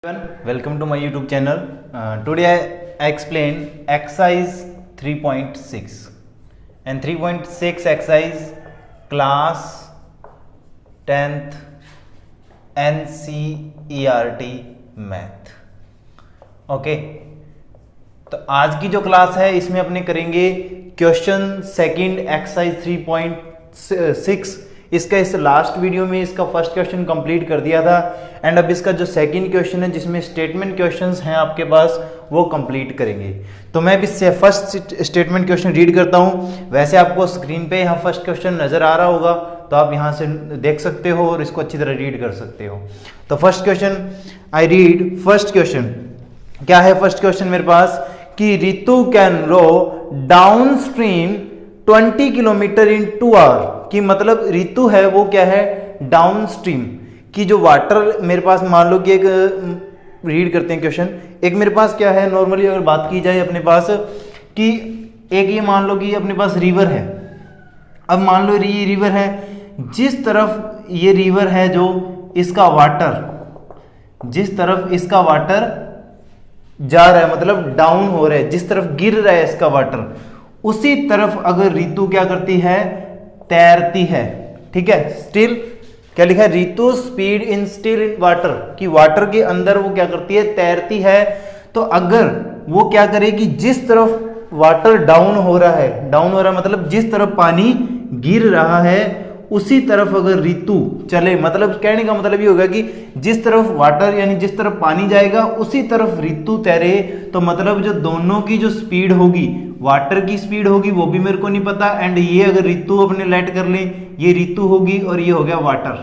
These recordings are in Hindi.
Welcome to my YouTube channel. Today I explain exercise 3.6 and 3.6 exercise class 10th NCERT math. Okay तो आज की जो क्लास है इसमें अपने करेंगे क्वेश्चन सेकंड एक्सरसाइज 3.6. इसका इस लास्ट वीडियो में इसका फर्स्ट क्वेश्चन कंप्लीट कर दिया था एंड अब इसका जो सेकंड क्वेश्चन है जिसमें स्टेटमेंट क्वेश्चंस हैं आपके पास वो कंप्लीट करेंगे. तो मैं भी फर्स्ट स्टेटमेंट क्वेश्चन रीड करता हूं. वैसे आपको स्क्रीन पे यहाँ फर्स्ट क्वेश्चन नजर आ रहा होगा तो आप यहाँ से देख सकते हो और इसको अच्छी तरह रीड कर सकते हो. तो first question I read. First question क्या है? फर्स्ट क्वेश्चन मेरे पास कि Ritu can row downstream 20 kilometre in 2 hour. कि मतलब रितु है वो क्या है? डाउन स्ट्रीम की जो वाटर मेरे पास मान लो कि एक रीड करते हैं क्वेश्चन. एक मेरे पास क्या है नॉर्मली अगर बात की जाए अपने पास कि एक ये मान लो कि अपने पास रिवर है. अब मान लो ये रिवर है, जिस तरफ ये रिवर है जो इसका वाटर जिस तरफ इसका वाटर जा रहा है मतलब डाउन हो रहा है, जिस तरफ गिर रहा है इसका वाटर उसी तरफ अगर रितु क्या करती है? तैरती है. ठीक है. स्टिल क्या लिखा है? Ritu speed in still in water कि वाटर के अंदर वो क्या करती है? तैरती है. तो अगर वो क्या करेगी? जिस तरफ वाटर डाउन हो रहा है मतलब जिस तरफ पानी गिर रहा है उसी तरफ अगर रितु चले, मतलब कहने का मतलब ये होगा कि जिस तरफ वाटर यानी जिस तरफ पानी जाएगा उसी तरफ रितु तैरे. तो मतलब जो दोनों की जो स्पीड होगी, वाटर की स्पीड होगी वो भी मेरे को नहीं पता एंड ये अगर रितु अपने लेट कर ले, ये रितु होगी और ये हो गया वाटर.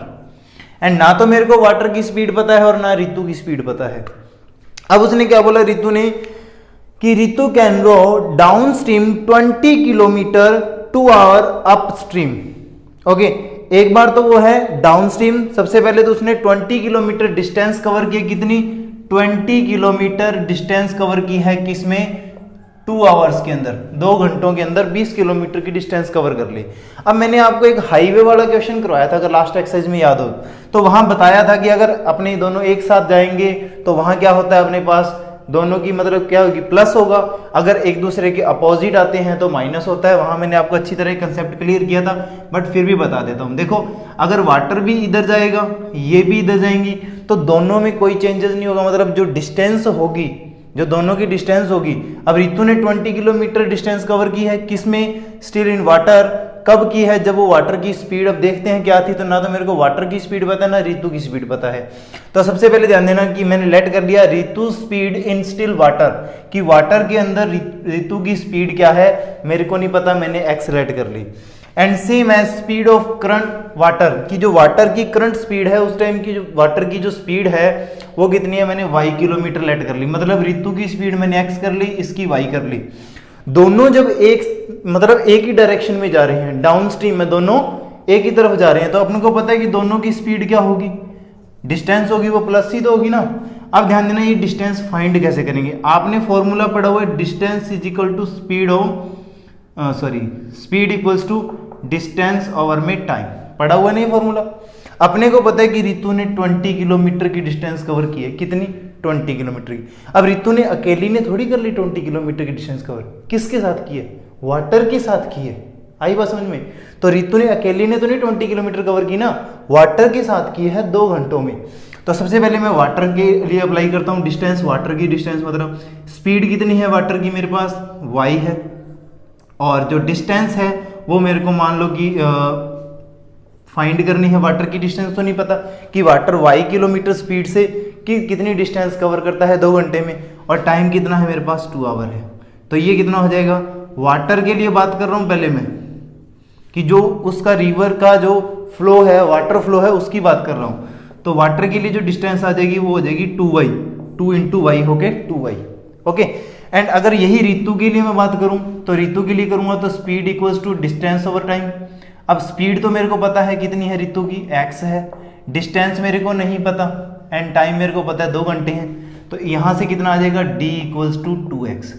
एंड ना तो मेरे को वाटर की स्पीड पता है और ना रितु की स्पीड पता है. अब उसने क्या बोला रितु ने कि Ritu can row downstream 20 kilometre 2 hour upstream. Okay एक बार तो वो है डाउन स्ट्रीम. सबसे पहले तो उसने 20 किलोमीटर डिस्टेंस कवर किया. कितनी? 20 किलोमीटर डिस्टेंस कवर की है किसमें? 2 आवर्स के अंदर, 2 घंटों के अंदर 20 किलोमीटर की डिस्टेंस कवर कर ली. अब मैंने आपको एक हाईवे वाला क्वेश्चन करवाया था अगर लास्ट एक्सरसाइज में याद हो तो वहां बताया था कि अगर अपने दोनों एक साथ जाएंगे तो वहां क्या होता है अपने पास दोनों की मतलब क्या होगी? प्लस होगा. अगर एक दूसरे के अपोजिट आते हैं तो माइनस होता है. वहां मैंने आपको अच्छी तरह कंसेप्ट क्लियर किया था बट फिर भी बता देता हूं. देखो अगर वाटर भी इधर जाएगा ये भी इधर जाएंगी तो दोनों में कोई चेंजेस नहीं होगा. मतलब जो डिस्टेंस होगी, जो दोनों की डिस्टेंस होगी. अब रितु ने 20 किलोमीटर डिस्टेंस कवर की है किसमें? Still in water. कब की है? जब वो वाटर की स्पीड अब देखते हैं क्या थी. तो ना तो मेरे को वाटर की स्पीड पता है ना रितु की स्पीड पता है. तो सबसे पहले ध्यान देना कि मैंने लेट कर दिया Ritu speed in still water कि वाटर के अंदर रितु की स्पीड क्या है मेरे को नहीं पता, मैंने एक्स लेट कर ली. And same as speed of current water की जो वाटर की करंट स्पीड है उस टाइम की जो वाटर की जो स्पीड है वो कितनी है? मैंने y किलोमीटर लेट कर ली. मतलब रितु की स्पीड मैंने x कर ली, इसकी y कर ली. दोनों जब एक ही डायरेक्शन में जा रहे हैं, डाउन स्ट्रीम में दोनों एक ही तरफ जा रहे हैं तो अपने को पता है कि दोनों की स्पीड क्या होगी? डिस्टेंस होगी वो प्लस ही तो होगी ना. अब ध्यान देना ये डिस्टेंस फाइंड कैसे करेंगे. आपने फॉर्मूला पढ़ा हुआ है distance is equal to speed equals to distance over में टाइम. पढ़ा हुआ नहीं फॉर्मूला. अपने को पता है कि रितु ने 20 किलोमीटर की डिस्टेंस कवर की है. कितनी? 20 किलोमीटर की. अब रितु ने अकेली ने थोड़ी कर ली 20 किलोमीटर की डिस्टेंस कवर. किसके साथ की है? वाटर के साथ की है. आई बात समझ में? तो रितु ने अकेली ने तो नहीं 20 किलोमीटर कवर की ना, वाटर के साथ की है 2 घंटों में. तो सबसे पहले मैं वाटर के लिए अप्लाई करता हूं डिस्टेंस. वाटर की डिस्टेंस मतलब स्पीड कितनी है वाटर की? मेरे पास y है और जो डिस्टेंस है वो मेरे को मान लो कि फाइंड करनी है. वाटर की डिस्टेंस तो नहीं पता कि वाटर y किलोमीटर स्पीड से कितनी डिस्टेंस कवर करता है 2 घंटे में और टाइम कितना है मेरे पास? 2 आवर है. तो ये कितना हो जाएगा? वाटर के लिए बात कर रहा हूं पहले मैं कि जो उसका रिवर का जो फ्लो है, वाटर फ्लो है उसकी बात कर रहा हूं. तो वाटर के लिए जो डिस्टेंस आ जाएगी वो हो जाएगी 2y, 2 into y होके 2y. ओके. एंड अगर यही रितु के लिए मैं बात करूं तो रितु के लिए करूंगा तो speed equals to distance over time. अब स्पीड तो मेरे को पता है कितनी है रितु की? x है. डिस्टेंस मेरे को नहीं पता एंड टाइम मेरे को पता है 2 घंटे हैं. तो यहां से कितना आ जाएगा? d equals to 2x.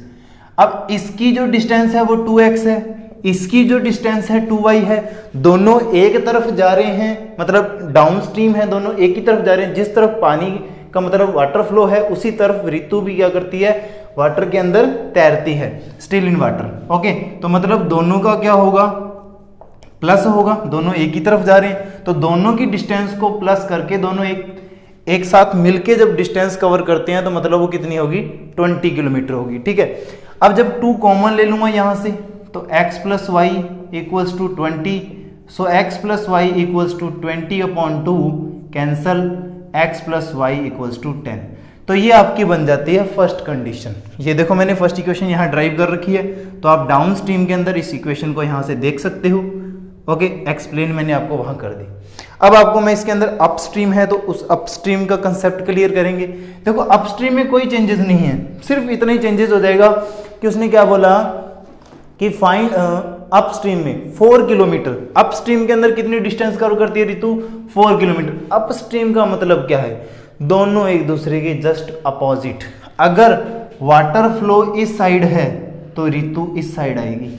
अब इसकी जो डिस्टेंस है वो 2x है, इसकी जो डिस्टेंस है 2y है. दोनों एक तरफ जा रहे हैं मतलब डाउन स्ट्रीम है, दोनों एक ही तरफ जा रहे हैं. जिस तरफ पानी का मतलब वाटर फ्लो है, उसी तरफ ऋतु भी क्या करती है, वाटर के अंदर तैरती है, स्टिल इन वाटर। ओके, तो मतलब दोनों का क्या होगा, प्लस होगा, दोनों एक ही तरफ जा रहे हैं, तो दोनों की डिस्टेंस को प्लस करके दोनों एक साथ मिलके जब डिस्टेंस कवर करते हैं तो मतलब वो कितनी होगी, 20 किलोमीटर होगी। ठीक है, अब जब 2 कॉमन ले लूंगा यहां से, तो x plus Y equals to 20, so x plus Y equals to 20/2 cancel, x plus Y equals to 10। तो ये आपकी बन जाती है फर्स्ट कंडीशन। ये देखो मैंने फर्स्ट इक्वेशन यहाँ ड्राइव कर रखी है, तो आप डाउन स्ट्रीम के अंदर इस इक्वेशन को यहाँ से देख सकते हो। ओके, एक्सप्लेन मैंने आपको वहां कर दी। अब आपको मैं इसके अंदर अपस्ट्रीम है तो उस अपस्ट्रीम का कंसेप्ट क्लियर करेंगे। देखो अपस्ट्रीम में कोई चेंजेस नहीं है, सिर्फ इतना ही चेंजेस हो जाएगा कि उसने क्या बोला कि फाइंड अपस्ट्रीम में 4 किलोमीटर, अपस्ट्रीम के अंदर कितनी डिस्टेंस कवर करती है ऋतु, 4 किलोमीटर। अपस्ट्रीम का मतलब क्या है, दोनों एक दूसरे के जस्ट अपोजिट। अगर वाटर फ्लो इस साइड है तो ऋतु इस साइड आएगी,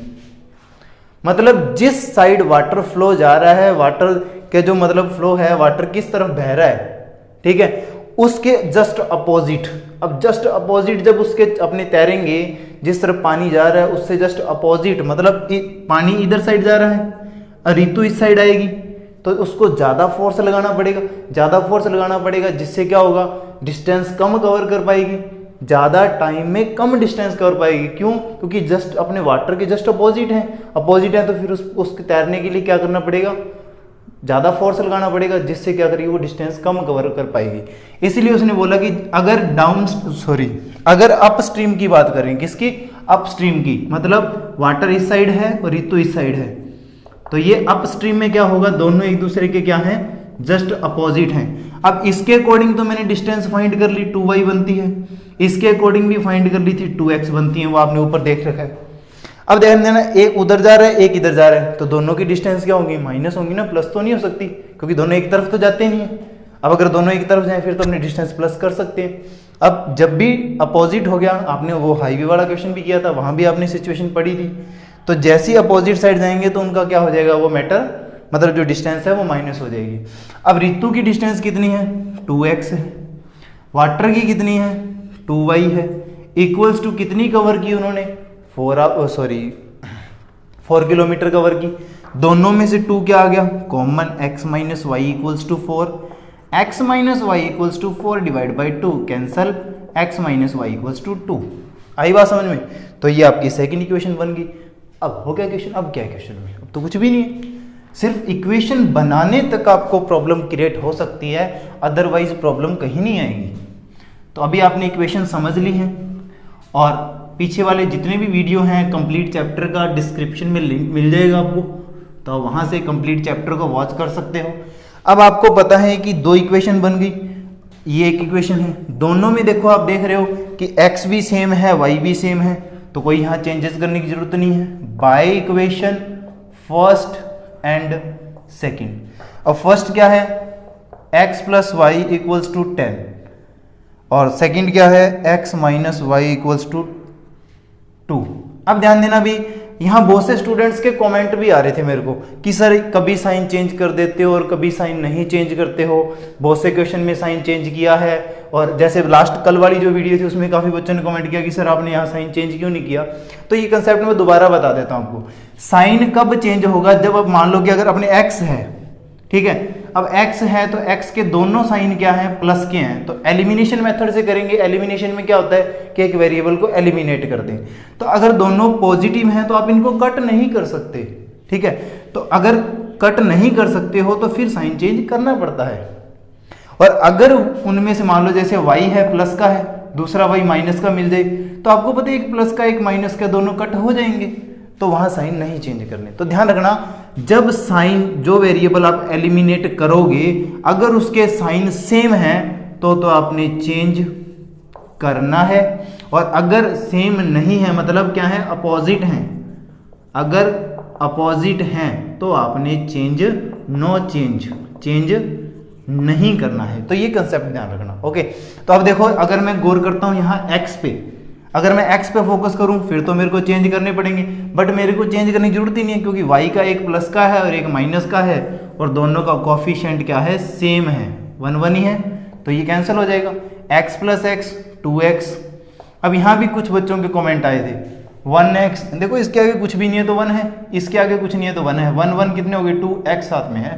मतलब जिस साइड वाटर फ्लो जा रहा है, वाटर के जो मतलब फ्लो है, वाटर किस तरफ बह रहा है, ठीक है, उसके जस्ट अपोजिट। अब जस्ट अपोजिट जब उसके अपने तैरेंगे, जिस तरफ पानी जा रहा है उससे जस्ट अपोजिट, मतलब पानी इधर साइड जा रहा है और ऋतु इस साइड आएगी, तो उसको ज्यादा फोर्स लगाना पड़ेगा, ज्यादा फोर्स लगाना पड़ेगा, जिससे क्या होगा, डिस्टेंस कम कवर कर पाएगी, ज्यादा टाइम में कम डिस्टेंस कवर पाएगी। क्यों, क्योंकि जस्ट अपने वाटर के जस्ट अपोजिट है, तो फिर उसके तैरने के लिए क्या करना पड़ेगा, ज्यादा फोर्स लगाना पड़ेगा, जिससे क्या करेगी, वो डिस्टेंस कम कवर कर पाएगी। इसलिए उसने बोला कि अगर अपस्ट्रीम की बात करें, किसकी, अपस्ट्रीम की, मतलब वाटर इस साइड है और ऋतु इस साइड है, तो ये अपस्ट्रीम में क्या होगा, दोनों एक दूसरे के क्या हैं, जस्ट अपोजिट हैं। अब इसके अकॉर्डिंग तो मैंने डिस्टेंस फाइंड कर ली, 2y बनती है, इसके अकॉर्डिंग भी फाइंड कर ली थी, 2x बनती है, वो आपने ऊपर देख रखा है। अब ध्यान देना, एक उधर जा रहा है, एक इधर जा रहा है, तो दोनों की डिस्टेंस क्या होगी, माइनस होंगी ना, प्लस तो नहीं हो सकती, क्योंकि दोनों एक तरफ तो जाते नहीं है। अब अगर दोनों एक तरफ जाए फिर तो अपनी डिस्टेंस प्लस कर सकते हैं। अब जब भी अपोजिट हो गया, आपने वो हाईवे वाला क्वेश्चन भी किया था, वहां भी आपने सिचुएशन पढ़ी थी, तो जैसे ही अपोजिट साइड जाएंगे तो उनका क्या हो जाएगा, वो मैटर, मतलब जो डिस्टेंस है वो माइनस हो जाएगी। अब ऋतु की डिस्टेंस कितनी है, 2x है, वाटर की कितनी है, 2y है, इक्वल्स टू कितनी कवर की उन्होंने, 4 किलोमीटर कवर की। दोनों में से 2 क्या आ गया, common, x minus Y equals to 4, x minus Y equals to 4 divide by 2 cancel, x minus Y equals to 2। आई बात समझ में, तो ये आपकी सेकंड इक्वेशन बन गई। अब हो गया क्वेश्चन, अब क्या है क्वेश्चन में, अब तो कुछ भी नहीं है, सिर्फ इक्वेशन बनाने तक आपको प्रॉब्लम क्रिएट हो सकती है, अदरवाइज प्रॉब्लम कहीं नहीं आएगी। तो अभी आपने इक्वेशन समझ ली है, और पीछे वाले जितने भी वीडियो हैं कंप्लीट चैप्टर का डिस्क्रिप्शन में लिंक मिल जाएगा आपको, तो वहां से कंप्लीट चैप्टर को वॉच कर सकते हो। अब आपको पता है कि 2 इक्वेशन बन गई, ये एक इक्वेशन है, दोनों में देखो आप देख रहे हो कि x भी सेम है, y भी सेम है, तो कोई यहाँ चेंजेस करने की जरूरत नहीं है। By equation first and second, और फर्स्ट क्या है, x plus Y equals to 10, और सेकंड क्या है, x minus Y equals to 2। अब ध्यान देना, भी यहाँ बहुत से स्टूडेंट्स के कमेंट भी आ रहे थे मेरे को कि सर कभी साइन चेंज कर देते हो और कभी साइन नहीं चेंज करते हो, बहुत से क्वेश्चन में साइन चेंज किया है, और जैसे लास्ट कल वाली जो वीडियो थी उसमें काफी बच्चों ने कमेंट किया कि सर आपने यहाँ साइन चेंज क्यों नहीं किया। तो ये कंसेप्ट मैं दोबारा बता देता हूँ आपको। साइन कब चेंज होगा, जब अब मान लो कि अगर अपने x है, ठीक है, अब x है तो x के दोनों साइन क्या है, प्लस के हैं, तो एलिमिनेशन मेथड से करेंगे। एलिमिनेशन में क्या होता है कि एक वेरिएबल को एलिमिनेट कर दें, तो अगर दोनों पॉजिटिव हैं तो आप इनको कट नहीं कर सकते, ठीक है, तो अगर कट नहीं कर सकते हो तो फिर साइन चेंज करना पड़ता है। और अगर उनमें से मान लो जैसे y है प्लस का है, दूसरा y माइनस का मिल जाए, तो आपको पता है एक प्लस का एक माइनस का दोनों कट हो जाएंगे, तो वहां साइन नहीं चेंज करने। तो ध्यान रखना, जब साइन, जो वेरिएबल आप एलिमिनेट करोगे, अगर उसके साइन सेम है तो आपने चेंज करना है, और अगर सेम नहीं है, मतलब क्या है, अपोजिट हैं, अगर अपोजिट हैं तो आपने चेंज नहीं करना है। तो ये कंसेप्ट ध्यान रखना। ओके, तो अब देखो, अगर मैं गौर करता हूं यहाँ x पे, अगर मैं x पे फोकस करूं फिर तो मेरे को चेंज करने पड़ेंगे, बट मेरे को चेंज करने की जरूरत ही नहीं है, क्योंकि y का एक प्लस का है और एक माइनस का है, और दोनों का कोफिशिएंट क्या है, सेम है, 1 1 ही है, तो ये कैंसिल हो जाएगा, x प्लस एक्स 2x। अब यहाँ भी कुछ बच्चों के कमेंट आए थे 1x, देखो इसके आगे कुछ भी नहीं है तो 1 है, इसके आगे कुछ नहीं है तो 1 है, 1 1 कितने हो गए 2x साथ में है,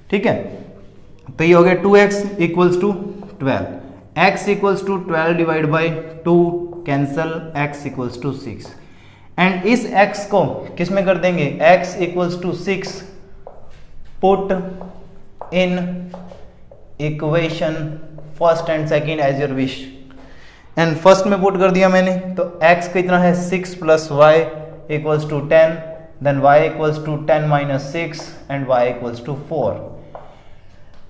ठीक है। तो ये हो गया 2x equals to 12, x equals to 12 divide by 2 cancel, x equals to 6। And इस x को किस में कर देंगे, x equals to 6 put in equation first and second as your wish. And first में पुट कर दिया मैंने, तो x कितना है 6 plus Y equals to 10, then y equals to 10 minus 6 and y equals to 4।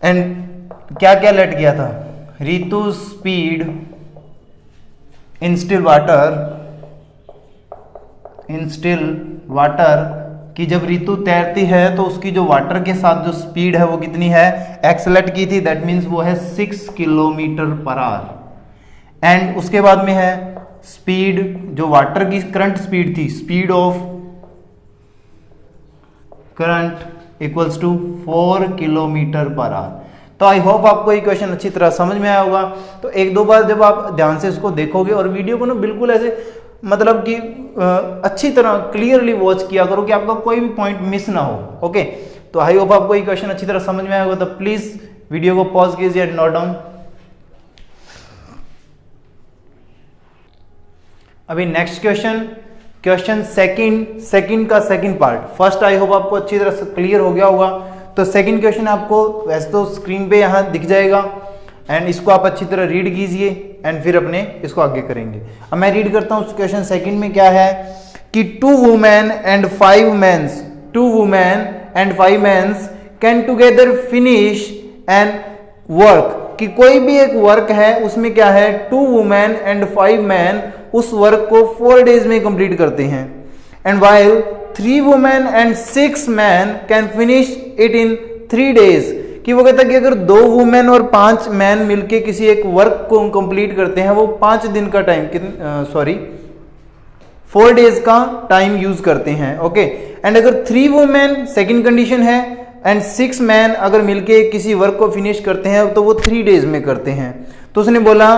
And क्या क्या लेट गया था, Ritu speed in still water कि जब रितु तैरती है तो उसकी जो वाटर के साथ जो स्पीड है वो कितनी है, एक्सेलेट की थी, दैट मीन्स वो है 6 किलोमीटर पर आवर। एंड उसके बाद में है स्पीड, जो वाटर की करंट स्पीड थी, speed of current equals to 4 kilometre per hour. तो आई होप आपको ये क्वेश्चन अच्छी तरह समझ में आया होगा। तो एक दो बार जब आप ध्यान से इसको देखोगे और वीडियो को ना बिल्कुल ऐसे मतलब कि अच्छी तरह क्लियरली वॉच किया करो कि आपका कोई भी पॉइंट मिस ना हो। ओके, तो आई होप आपको ये क्वेश्चन अच्छी तरह समझ में आया होगा। तो प्लीज वीडियो को पॉज कीजिए एंड नोट डाउन। अभी नेक्स्ट क्वेश्चन सेकंड का second part. First I hope आपको अच्छी तरह से क्लियर हो गया होगा। तो सेकंड क्वेश्चन आपको वैसे तो स्क्रीन पे यहाँ दिख जाएगा एंड इसको आप अच्छी तरह रीड कीजिए एंड फिर अपने इसको आगे करेंगे। अब मैं रीड करता हूँ क्वेश्चन सेकंड में क्या है कि 2 women and 5 mens can together finish an work, कि कोई भी एक वर्क है उसमें क्या है 2 वुमेन एंड 5 मैन उस वर्क को 4 डेज में कंप्लीट करते हैं। And while 3 women and 6 man can finish it in 3 days, कि वो कहता है कि अगर 2 वुमेन और 5 मैन मिलके किसी एक वर्क को कंप्लीट करते हैं वो 5 दिन का टाइम 4 डेज का टाइम यूज करते हैं। ओके, एंड अगर 3 वुमेन सेकंड कंडीशन है एंड 6 मैन अगर मिलके किसी वर्क को फिनिश करते हैं तो वो 3 डेज में करते हैं। तो उसने बोला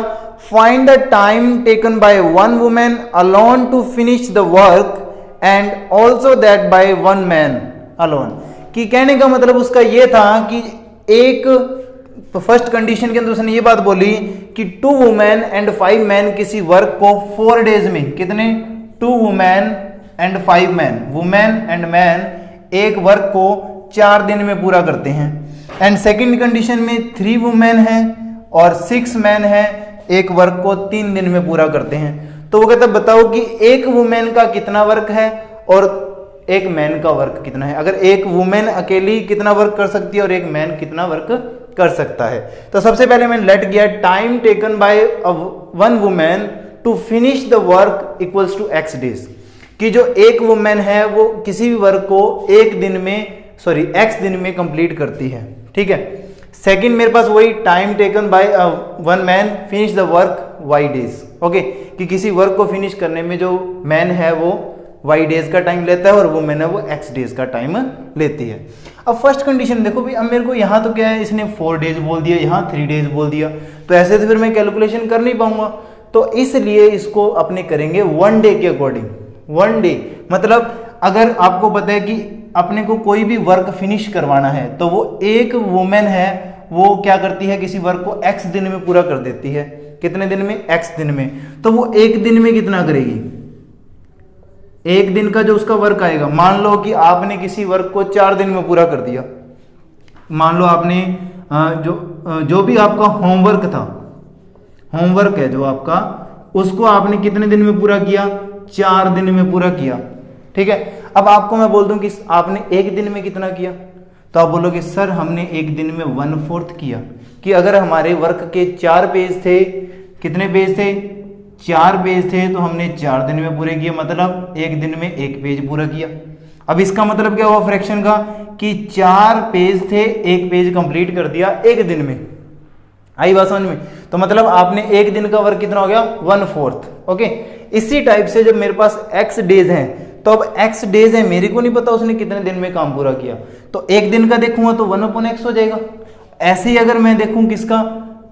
find the time taken by 1 women alone to finish the work and also that by 1 man alone, कि कहने का मतलब उसका ये था कि एक फर्स्ट कंडीशन के अंदर उसने ये बात बोली कि 2 वुमेन एंड 5 मैन किसी वर्क को 4 डेज में, कितने 2 women and 5 man, women and man एक वर्क को 4 दिन में पूरा करते हैं। एंड सेकंड कंडीशन में 3 वुमेन है और 6 मैन है, एक वर्क को 3 दिन में पूरा करते हैं। तो वो कहता बताओ कि एक वुमेन का कितना वर्क है और एक मैन का वर्क कितना है। अगर एक वुमेन अकेली कितना वर्क कर सकती है और एक मैन कितना वर्क कर सकता है। तो सबसे पहले मैंने लेट किया time taken by 1 women to finish the work equals to x days, कि जो एक वुमेन है वो किसी भी वर्क को x दिन में कंप्लीट करती है। ठीक है। सेकंड मेरे पास वही time taken by 1 man finish the work y days. Okay, कि किसी वर्क को फिनिश करने में जो मैन है वो y डेज का टाइम लेता है और वो मैन है वो x डेज का टाइम लेती है। अब फर्स्ट कंडीशन देखो भी, अब मेरे को यहाँ तो क्या है इसने 4 डेज बोल दिया, यहाँ 3 डेज बोल दिया, तो ऐसे तो फिर मैं कैलकुलेशन कर नहीं पाऊंगा। तो इसलिए इसको अपने करेंगे 1 डे के अकॉर्डिंग। 1 डे मतलब अगर आपको पता है कि अपने को कोई भी वर्क फिनिश करवाना है तो वो एक वुमेन है वो क्या करती है किसी वर्क को x दिन में पूरा कर देती है। कितने दिन में? x दिन में। तो वो एक दिन में कितना करेगी? एक दिन का जो उसका वर्क आएगा, मान लो कि आपने किसी वर्क को 4 दिन में पूरा कर दिया। मान लो आपने जो भी आपका होमवर्क था, होमवर्क है जो आपका, उसको आपने कितने दिन में पूरा किया? 4 दिन में पूरा किया। ठीक है। अब आपको मैं बोल दूं कि आपने एक दिन में कितना किया, तो आप बोलोगे सर हमने एक दिन में 1/4 किया। कि अगर हमारे वर्क के 4 पेज थे, कितने पेज थे? 4 पेज थे, तो हमने 4 दिन में पूरे किए, मतलब एक दिन में 1 पेज पूरा किया। अब इसका मतलब क्या हुआ फ्रैक्शन का, कि 4 पेज थे, 1 पेज कंप्लीट कर दिया एक दिन में। आई बात समझ में? तो मतलब आपने एक दिन का वर्क कितना हो गया? 1/4। ओके। इसी टाइप से जब मेरे पास x डेज हैं, तो अब x डेज है, मेरे को नहीं पता उसने कितने दिन में काम पूरा किया, तो एक दिन का देखूंगा तो 1/x हो जाएगा। ऐसे ही अगर मैं देखूं किसका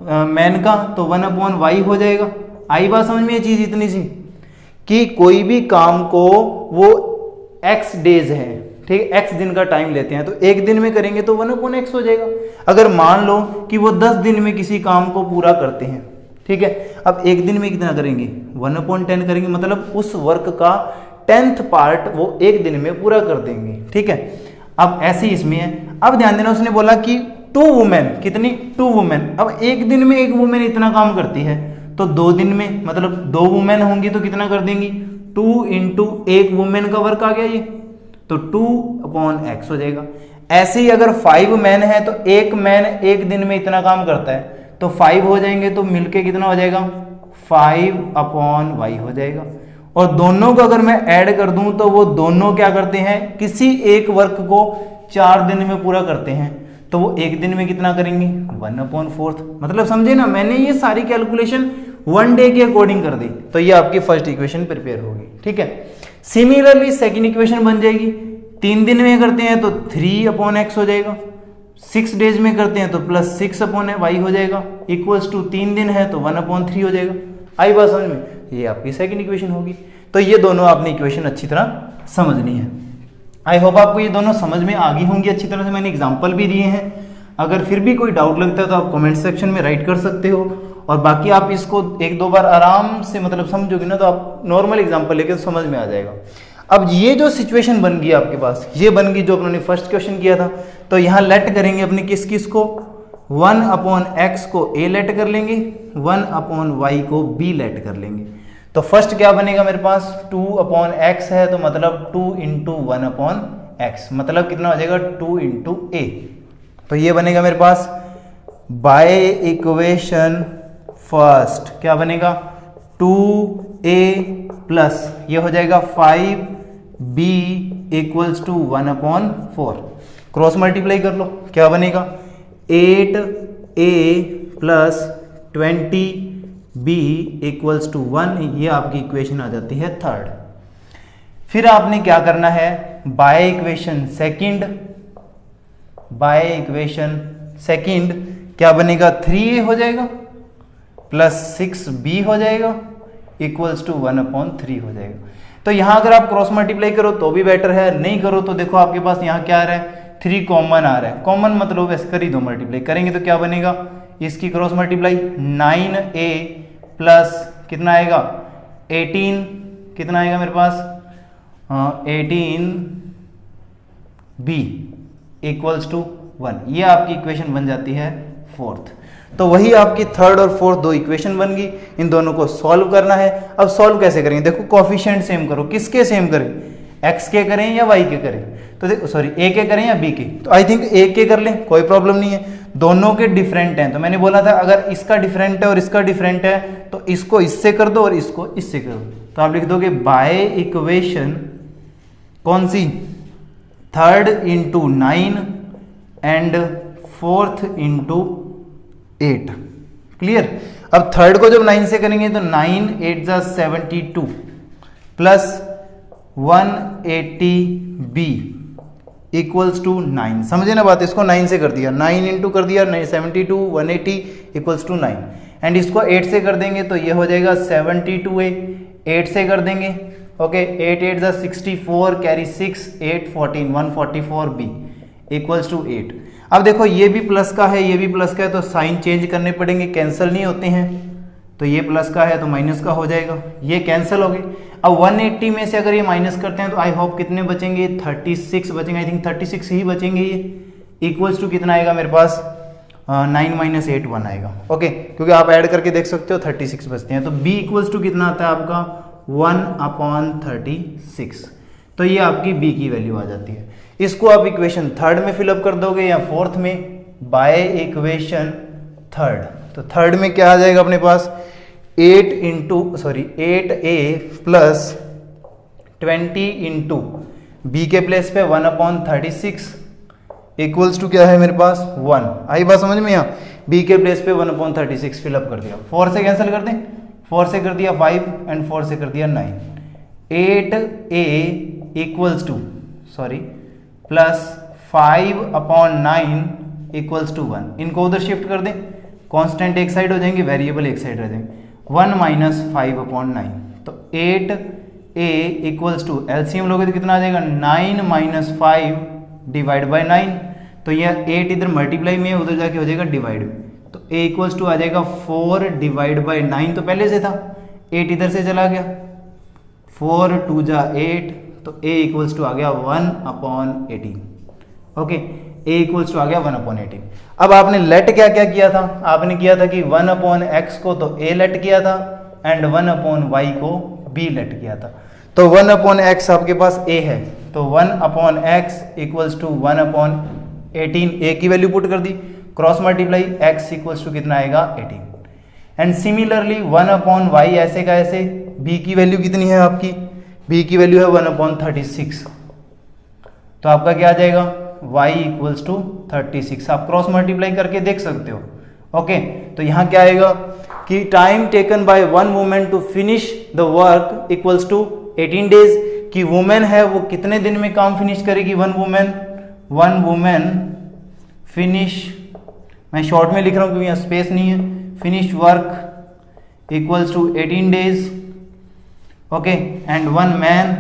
मैन का, तो 1/y हो जाएगा। आई बात समझ में ये चीज इतनी सी कि कोई भी काम को वो x डेज है, ठीक है, x दिन का टाइम लेते हैं, तो एक दिन में करेंगे तो 1/x हो जाएगा। अगर मान लो कि वो 10 दिन में किसी काम को पूरा करते हैं, ठीक है, अब एक दिन में कितना करेंगे 1/10 करेंगे, मतलब उस वर्क का 10th पार्ट वो एक दिन में पूरा कर देंगे, ठीक है। अब ऐसे ही इसमें है, अब ध्यान देना उसने बोला कि 2 वुमेन, कितनी 2 वुमेन, अब एक दिन में एक वुमेन इतना काम करती है, तो 2 दिन में मतलब 2 वुमेन होंगी तो कितना कर देंगी 2 इंटू एक वुमेन का वर्क आ गया ये, तो 2/x हो जाएगा। ऐसे ही अगर 5 मैन है तो एक मैन एक दिन में इतना काम करता है, तो 5 हो जाएंगे, तो मिलके कितना हो जाएगा 5/y हो जाएगा। और दोनों को अगर मैं ऐड कर दूं तो वो दोनों क्या करते हैं, किसी एक वर्क को 4 दिन में पूरा करते हैं, तो वो एक दिन में कितना करेंगे 1/4। मतलब समझे ना, मैंने ये सारी कैलकुलेशन 1 डे के अकॉर्डिंग कर दी, तो ये आपकी फर्स्ट इक्वेशन प्रिपेयर होगी, ठीक है। सिमिलरली सेकंड इक्वेशन बन जाएगी, 3 दिन में करते हैं तो 3/x हो जाएगा, 6 डेज में करते हैं तो प्लस 6/y हो जाएगा, इक्वल्स टू 3 दिन है तो 1/3 हो जाएगा। आई बात समझ में, ये आपकी सेकंड इक्वेशन होगी। तो ये दोनों आपने इक्वेशन अच्छी तरह समझनी है। आई होप आपको ये दोनों समझ में आ गई होंगी अच्छी तरह से, मैंने एग्जाम्पल भी दिए हैं। अगर फिर भी कोई डाउट लगता है तो आप कमेंट सेक्शन में राइट कर सकते हो, और बाकी आप इसको 1-2 बार आराम से मतलब समझोगे ना तो आप नॉर्मल एग्जाम्पल लेके समझ में आ जाएगा। अब ये जो सिचुएशन बन गई आपके पास, ये बन गई जो अपने फर्स्ट क्वेश्चन किया था, तो यहाँ लेट करेंगे अपने किस किस को, 1/x को a लेट कर लेंगे, 1/y को b लेट कर लेंगे। तो फर्स्ट क्या बनेगा मेरे पास 2/x है, तो मतलब 2 इंटू 1/x, मतलब कितना हो जाएगा 2 इंटू a। तो ये बनेगा मेरे पास बाय इक्वेशन फर्स्ट क्या बनेगा 2a प्लस ये हो जाएगा 5b equals to 1/4। Cross multiply कर लो, क्या बनेगा 8a plus 20b equals to 1। ये आपकी इक्वेशन आ जाती है थर्ड। फिर आपने क्या करना है, बाय इक्वेशन सेकंड क्या बनेगा 3a हो जाएगा प्लस 6b हो जाएगा इक्वल्स टू 1/3 हो जाएगा। तो यहां अगर आप क्रॉस मल्टीप्लाई करो तो भी बेटर है, नहीं करो तो देखो आपके पास यहां क्या आ रहा है 3 कॉमन आ रहा है, कॉमन मतलब वैसे कर ही दो, मल्टीप्लाई करेंगे तो क्या बनेगा इसकी क्रॉस मल्टीप्लाई 9a प्लस कितना आएगा 18, कितना आएगा मेरे पास 18b इक्वल्स टू 1। ये आपकी इक्वेशन बन जाती है फोर्थ। तो वही आपकी थर्ड और फोर्थ दो इक्वेशन बन गई, इन दोनों को सॉल्व करना है। अब सॉल्व कैसे करेंगे, देखो कोफिशिएंट सेम करो, किसके सेम करें, x के करें या y के करें, तो देखो सॉरी a के करें या b के, तो आई थिंक a के कर लें, कोई प्रॉब्लम नहीं है, दोनों के डिफरेंट हैं। तो मैंने बोला था अगर इसका डिफरेंट है और इसका डिफरेंट है तो इसको इससे कर दो और इसको इससे कर दो, तो आप लिख दोगे बाय इक्वेशन कौन सी third into 9 and fourth into 8। Clear. अब थर्ड को जब 9 से करेंगे तो 9 8 जा 72 प्लस 180b इक्वल्स टू 9। समझे ना बात, इसको 9 से कर दिया, 9 इंटू कर दिया 72 180 इक्वल्स टू 9, एंड इसको 8 से कर देंगे तो ये हो जाएगा 72a, 8 से कर देंगे ओके 8 8 जा 64 कैरी 6 8 14 144b इक्वल्स टू 8। अब देखो ये भी प्लस का है ये भी प्लस का है, तो साइन चेंज करने पड़ेंगे, कैंसिल नहीं होते हैं, तो ये प्लस का है तो माइनस का हो जाएगा, ये कैंसिल हो गए। अब 180 में से अगर ये माइनस करते हैं तो आई होप कितने बचेंगे 36 बचेंगे, आई थिंक 36 ही बचेंगे, ये इक्वल्स टू कितना आएगा मेरे पास 9 माइनस 8 1 आएगा ओके, क्योंकि आप ऐड करके देख सकते हो 36 बचते हैं। तो b इक्वल्स टू कितना आता है आपका 1/36, तो ये आपकी b की वैल्यू आ जाती है। इसको आप इक्वेशन थर्ड में फिलअप कर दोगे या फोर्थ में, बाय इक्वेशन थर्ड, तो थर्ड में क्या आ जाएगा अपने पास 8a प्लस 20 इंटू बी के प्लेस पे 1/36 इक्वल्स टू क्या है मेरे पास 1। आई बात समझ में, यहाँ b के प्लेस पे 1/36 फिलअप कर दिया, 4 से कैंसिल कर दें, 4 से कर दिया 5 एंड 4 से कर दिया 9, 8a equals to plus 5/9 equals to 1। इनको उधर शिफ्ट कर दें, कांस्टेंट एक साइड हो जाएंगे, वेरिएबल एक साइड रह जाएंगे। 1 माइनस 5/9, तो 8a इक्वल्स टू एलसीएम लोगे तो कितना आ जाएगा 9 माइनस 5 डिवाइड बाई 9, तो यह 8 इधर मल्टीप्लाई में है, उधर जाके हो जाएगा डिवाइड में, तो a इक्वल्स टू आ जाएगा 4 डिवाइड बाई 9, तो पहले से था 8 इधर से चला गया, 4 2 जा 8, तो a इक्वल्स टू आ गया 1/18। ओके, a इक्वल्स टू आ गया 1/18। अब आपने लेट क्या क्या किया था, आपने किया था कि 1/x को तो a लेट किया था एंड 1/y को b लेट किया था। तो 1/x आपके पास a है, तो 1/x इक्वल्स टू 1/18, a की वैल्यू पुट कर दी, cross multiply x equals to कितना आएगा 18। एंड सिमिलरली 1/y ऐसे का ऐसे, b की वैल्यू कितनी है आपकी, b की वैल्यू है 1/36, तो आपका क्या आ जाएगा y इक्वल्स टू 36। आप क्रॉस मल्टीप्लाई करके देख सकते हो। ओके, तो यहां क्या आएगा कि time taken by one women to finish the work equals to 18 days, कि वुमेन है वो कितने दिन में काम फिनिश करेगी, वन वुमेन फिनिश, मैं शॉर्ट में लिख रहा हूं क्योंकि यहां स्पेस नहीं है, finish work equals to 18 days. Okay, and one man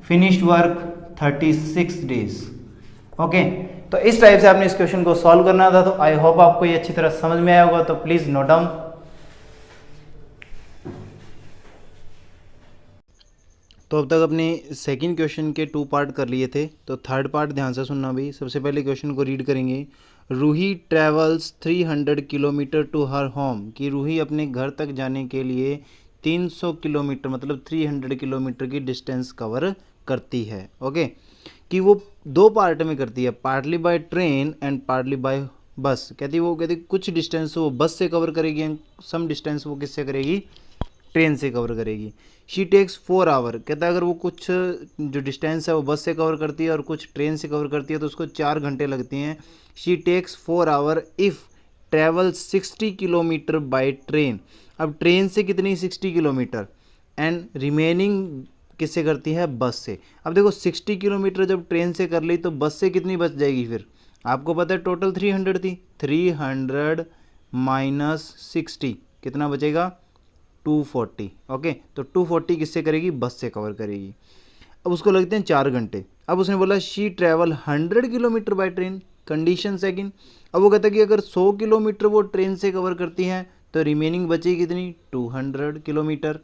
finish work 36 days. Okay, तो इस टाइप से आपने इस क्वेश्चन को सॉल्व करना था। तो आई होप आपको ये अच्छी तरह समझ में आया होगा, तो प्लीज नोट डाउन। तो अब तक अपने सेकंड क्वेश्चन के 2 पार्ट कर लिए थे, तो थर्ड पार्ट ध्यान से सुनना भाई। सबसे पहले क्वेश्चन को रीड करेंगे। Ruhi travels 300 kilometre to her home, कि रूही अपने घर तक जाने के लिए 300 किलोमीटर मतलब 300 किलोमीटर की डिस्टेंस कवर करती है। ओके, कि वो 2 पार्ट में करती है, partly by train and partly bye बस। कहती कुछ डिस्टेंस वो बस से कवर करेगी एंड सम डिस्टेंस वो किससे करेगी, ट्रेन से कवर करेगी। शी टेक्स 4 आवर, कहता है अगर वो कुछ जो डिस्टेंस है वो बस से कवर करती है और कुछ ट्रेन से कवर करती है तो उसको 4 घंटे लगती हैं। She takes 4 hour if travel 60 kilometre by train, अब ट्रेन से कितनी 60 किलोमीटर, एंड रिमेनिंग किससे करती है, बस से। अब देखो 60 किलोमीटर जब ट्रेन से कर ली तो बस से कितनी बच जाएगी, फिर आपको पता है टोटल 300 थी, 300 माइनस 60 कितना बचेगा 240। ओके, तो 240 किससे करेगी, बस से कवर करेगी। अब उसको लगते हैं 4 घंटे। अब उसने बोला she travel 100 kilometre by train, condition second. अब वो कहता है कि अगर 100 किलोमीटर वो ट्रेन से कवर करती हैं तो रिमेनिंग बचेगी कितनी 200 किलोमीटर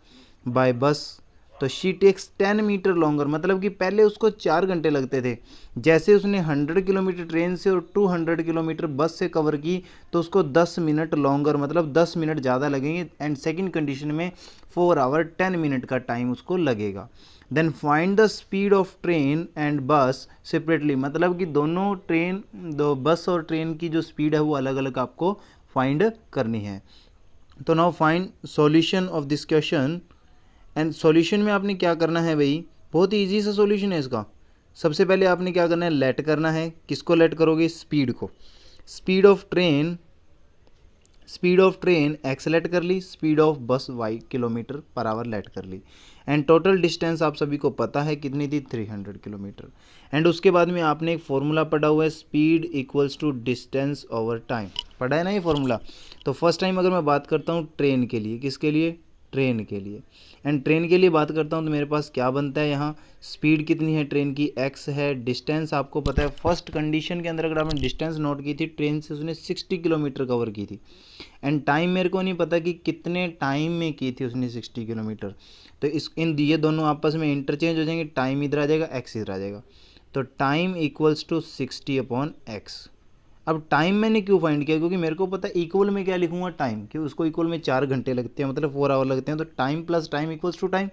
बाय बस, तो शी टेक्स 10 मीटर लॉन्गर, मतलब कि पहले उसको 4 घंटे लगते थे, जैसे उसने 100 किलोमीटर ट्रेन से और 200 किलोमीटर बस से कवर की तो उसको 10 मिनट लॉन्गर मतलब 10 मिनट ज़्यादा लगेंगे, एंड सेकंड कंडीशन में 4 आवर 10 मिनट का टाइम उसको लगेगा। Then find the speed of train and bus separately, मतलब कि दोनों ट्रेन, दो बस और ट्रेन की जो स्पीड है वो अलग अलग आपको फाइंड करनी है। तो now find solution of this question, and solution में आपने क्या करना है भाई, बहुत ही ईजी सा सॉल्यूशन है इसका। सबसे पहले आपने क्या करना है, लेट करना है, किसको लेट करोगे, स्पीड को। Speed of train X let कर ली, speed of bus Y kilometre per hour let कर ली, एंड टोटल डिस्टेंस आप सभी को पता है कितनी थी 300 किलोमीटर। एंड उसके बाद में आपने एक फॉर्मूला पढ़ा हुआ है, speed equals to distance over time, पढ़ा है ना ये फॉर्मूला। तो फर्स्ट टाइम अगर मैं बात करता हूँ ट्रेन के लिए, किसके लिए, ट्रेन के लिए, एंड ट्रेन के लिए बात करता हूँ तो मेरे पास क्या बनता है, यहाँ स्पीड कितनी है ट्रेन की, x है, डिस्टेंस आपको पता है फर्स्ट कंडीशन के अंदर अगर आपने डिस्टेंस नोट की थी ट्रेन से उसने 60 किलोमीटर कवर की थी, एंड टाइम मेरे को नहीं पता कि कितने टाइम में की थी उसने 60 किलोमीटर, तो इन ये दोनों आपस में इंटरचेंज हो जाएंगे, टाइम इधर आ जाएगा, x इधर आ जाएगा, तो टाइम इक्वल्स टू 60/x। अब टाइम मैंने क्यों फाइंड किया, क्योंकि मेरे को पता है इक्वल में क्या लिखूंगा, टाइम, कि उसको इक्वल में 4 घंटे लगते हैं मतलब 4 आवर लगते हैं, तो time plus time equals to time.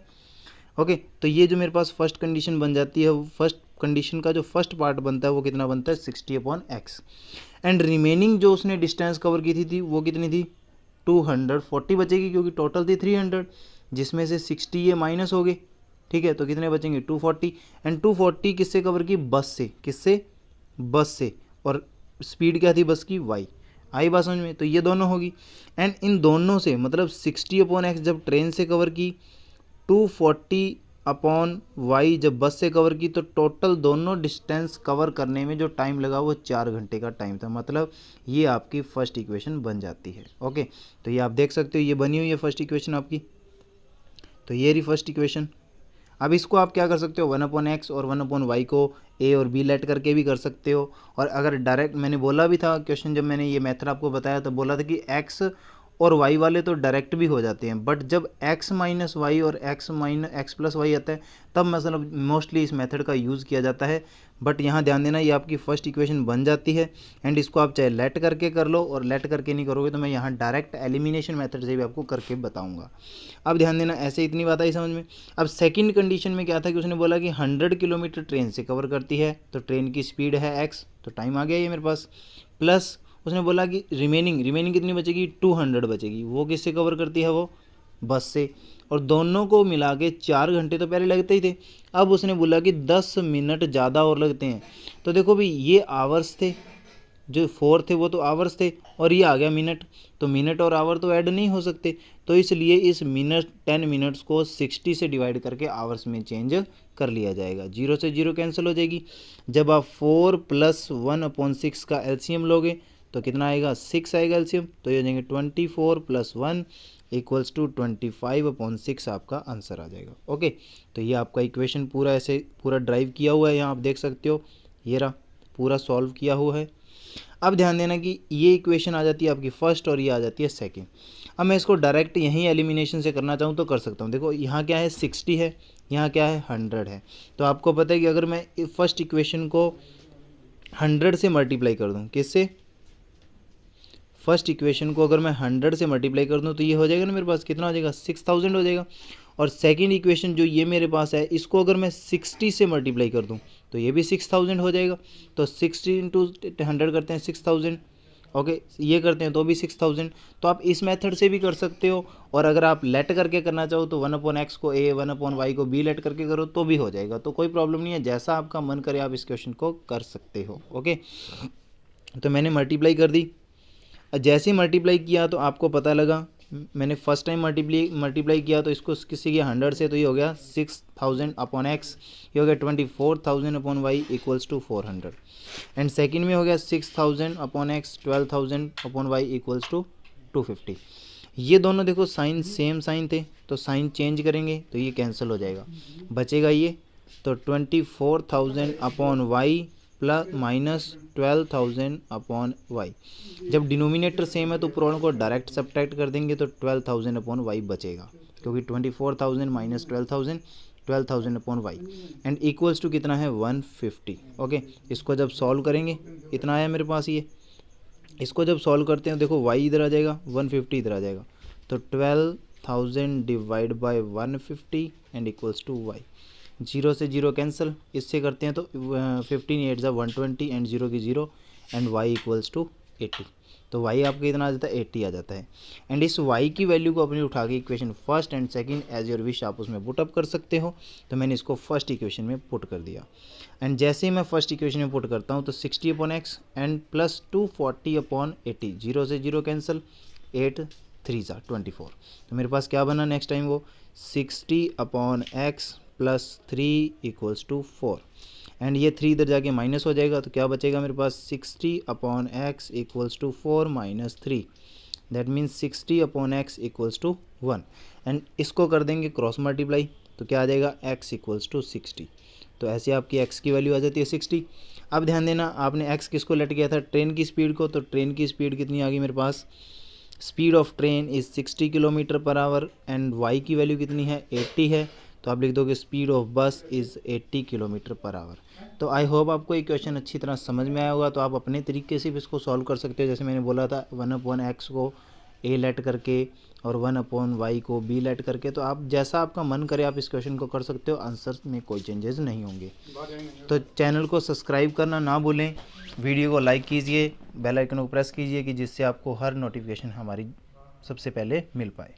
Okay, तो ये जो मेरे पास फर्स्ट कंडीशन बन जाती है, फर्स्ट कंडीशन का जो फर्स्ट पार्ट बनता है वो कितना बनता है 60/x, एंड रिमेनिंग जो उसने डिस्टेंस कवर की थी वो कितनी थी 240 बचेगी, क्योंकि टोटल थी 300 जिसमें से 60 ये माइनस हो गए, ठीक है, तो कितने बचेंगे 240, एंड 240 किससे कवर की, बस से, किससे, बस से, और स्पीड क्या थी बस की y, आई बात समझ में, तो ये दोनों होगी, एंड इन दोनों से मतलब 60/x जब ट्रेन से कवर की, 240 अपॉन वाई जब बस से कवर की तो टोटल दोनों डिस्टेंस कवर करने में जो टाइम लगा वो 4 घंटे का टाइम था। मतलब ये आपकी फर्स्ट इक्वेशन बन जाती है। ओके, तो ये आप देख सकते हो ये बनी हुई है फर्स्ट इक्वेशन आपकी। तो ये रही फर्स्ट इक्वेशन। अब इसको आप क्या कर सकते हो, 1/x और 1/y को a और b लेट करके भी कर सकते हो। और अगर डायरेक्ट मैंने बोला भी था क्वेश्चन, जब मैंने ये मेथड आपको बताया तो बोला था कि x और y वाले तो डायरेक्ट भी हो जाते हैं, बट जब x माइनस वाई और x प्लस वाई आता है तब मतलब मोस्टली इस मेथड का यूज़ किया जाता है। बट यहाँ ध्यान देना ये आपकी फर्स्ट इक्वेशन बन जाती है एंड इसको आप चाहे लेट करके कर लो और लेट करके नहीं करोगे तो मैं यहाँ डायरेक्ट एलिमिनेशन मेथड से भी आपको करके बताऊँगा। अब ध्यान देना, ऐसे इतनी बात आई समझ में। अब सेकंड कंडीशन में क्या था कि उसने बोला कि 100 किलोमीटर ट्रेन से कवर करती है तो ट्रेन की स्पीड है x, तो टाइम आ गया ये मेरे पास। प्लस उसने बोला कि रिमेनिंग कितनी बचेगी, 200 बचेगी। वो किससे कवर करती है, वो बस से। और दोनों को मिला के 4 घंटे तो पहले लगते ही थे। अब उसने बोला कि 10 मिनट ज़्यादा और लगते हैं। तो देखो भाई ये आवर्स थे, जो 4 थे वो तो आवर्स थे, और ये आ गया मिनट, तो मिनट और आवर तो ऐड नहीं हो सकते। तो इसलिए इस 10 मिनट्स को 60 से डिवाइड करके आवर्स में चेंज कर लिया जाएगा। 0 से 0 कैंसिल हो जाएगी। जब आप 4 + 1/6 का एलसीएम लोगे तो कितना आएगा, 6 आएगा एलसीएम। तो ये हो जाएंगे 24 + 1 = 25/6 आपका आंसर आ जाएगा। ओके, तो ये आपका इक्वेशन पूरा ऐसे पूरा ड्राइव किया हुआ है, यहाँ आप देख सकते हो ये रहा पूरा सॉल्व किया हुआ है। अब ध्यान देना कि ये इक्वेशन आ जाती है आपकी फर्स्ट और ये आ जाती है सेकंड। अब मैं इसको डायरेक्ट यहीं एलिमिनेशन से करना चाहूँ तो कर सकता हूँ। देखो यहाँ क्या है 60 है, यहाँ क्या है 100 है। तो आपको पता है कि अगर मैं फर्स्ट इक्वेशन को 100 से मल्टीप्लाई कर दूँ, किससे, फर्स्ट इक्वेशन को अगर मैं 100 से मल्टीप्लाई कर दूँ तो ये हो जाएगा ना मेरे पास, कितना हो जाएगा, 6000 हो जाएगा। और सेकंड इक्वेशन जो ये मेरे पास है इसको अगर मैं 60 से मल्टीप्लाई कर दूं तो ये भी 6000 हो जाएगा। तो 60 × 100 करते हैं 6000। ओके, ये करते हैं तो भी 6000। तो आप इस मेथड से भी कर सकते हो, और अगर आप लेट करके करना चाहो तो 1/x को a 1/y को b लेट करके करो तो भी हो जाएगा। तो कोई प्रॉब्लम नहीं है, जैसा आपका मन करे आप इस क्वेश्चन को कर सकते हो। ओके, तो मैंने मल्टीप्लाई कर दी। जैसे ही मल्टीप्लाई किया तो आपको पता लगा, मैंने फर्स्ट टाइम मल्टीप्लाई किया तो इसको किसी किया 100 से, तो ये हो गया 6000/x, ये हो गया 24,000/y = 400। एंड सेकंड में हो गया 6000/x 12,000/y = 250। ये दोनों देखो साइन सेम साइन थे, तो साइन चेंज करेंगे तो ये कैंसिल हो जाएगा, बचेगा ये। तो 24,000/y ± 12,000/y। जब डिनोमिनेटर सेम है तो ऊपर वालों को डायरेक्ट सब्ट्रैक्ट कर देंगे तो 12,000/y बचेगा, क्योंकि 24,000 - 12,000 12,000/y एंड इक्वल्स टू कितना है 150। ओके, इसको जब सॉल्व करेंगे इतना आया मेरे पास ये। इसको जब सॉल्व करते हैं देखो y इधर आ जाएगा, 150 इधर आ जाएगा, तो 12,000 divide by 150 and equals to y। 0 से 0 कैंसिल, इससे करते हैं तो 15 8 120 एंड 0 की 0 एंड y = 80। तो y आपका इतना आ जाता है 80 आ जाता है। एंड इस y की वैल्यू को अपनी उठा के equation first and second as your wish आप उसमें पुट अप कर सकते हो। तो मैंने इसको फर्स्ट इक्वेशन में पुट कर दिया। एंड जैसे ही मैं फर्स्ट इक्वेशन में पुट करता हूँ तो 60/x एंड प्लस 240/80, 0 से 0 कैंसिल, 8 3 24। तो मेरे पास क्या बना नेक्स्ट टाइम, वो 60/x + 3 = 4। एंड ये 3 इधर जाके माइनस हो जाएगा तो क्या बचेगा मेरे पास, 60/x = 4 - 3, that means 60/x = 1। And इसको कर देंगे क्रॉस मल्टीप्लाई तो क्या आ जाएगा, x = 60। तो ऐसे आपकी x की वैल्यू आ जाती है 60। अब ध्यान देना, आपने x किसको लेट किया था, ट्रेन की स्पीड को। तो ट्रेन की स्पीड कितनी आ गई मेरे पास, speed of train is 60 km/h and y की वैल्यू कितनी है, 80 है। तो आप लिख दोगे स्पीड ऑफ बस इज़ 80 km/h। तो आई होप आपको ये क्वेश्चन अच्छी तरह समझ में आया होगा। तो आप अपने तरीके से भी इसको सॉल्व कर सकते हो, जैसे मैंने बोला था 1/x को a लेट करके और 1/y को b लेट करके। तो आप जैसा आपका मन करे आप इस क्वेश्चन को कर सकते हो, आंसर में कोई चेंजेस नहीं होंगे। तो चैनल को सब्सक्राइब करना ना भूलें, वीडियो को लाइक कीजिए, बेल आइकन को प्रेस कीजिए कि जिससे आपको हर नोटिफिकेशन हमारी सबसे पहले मिल पाए।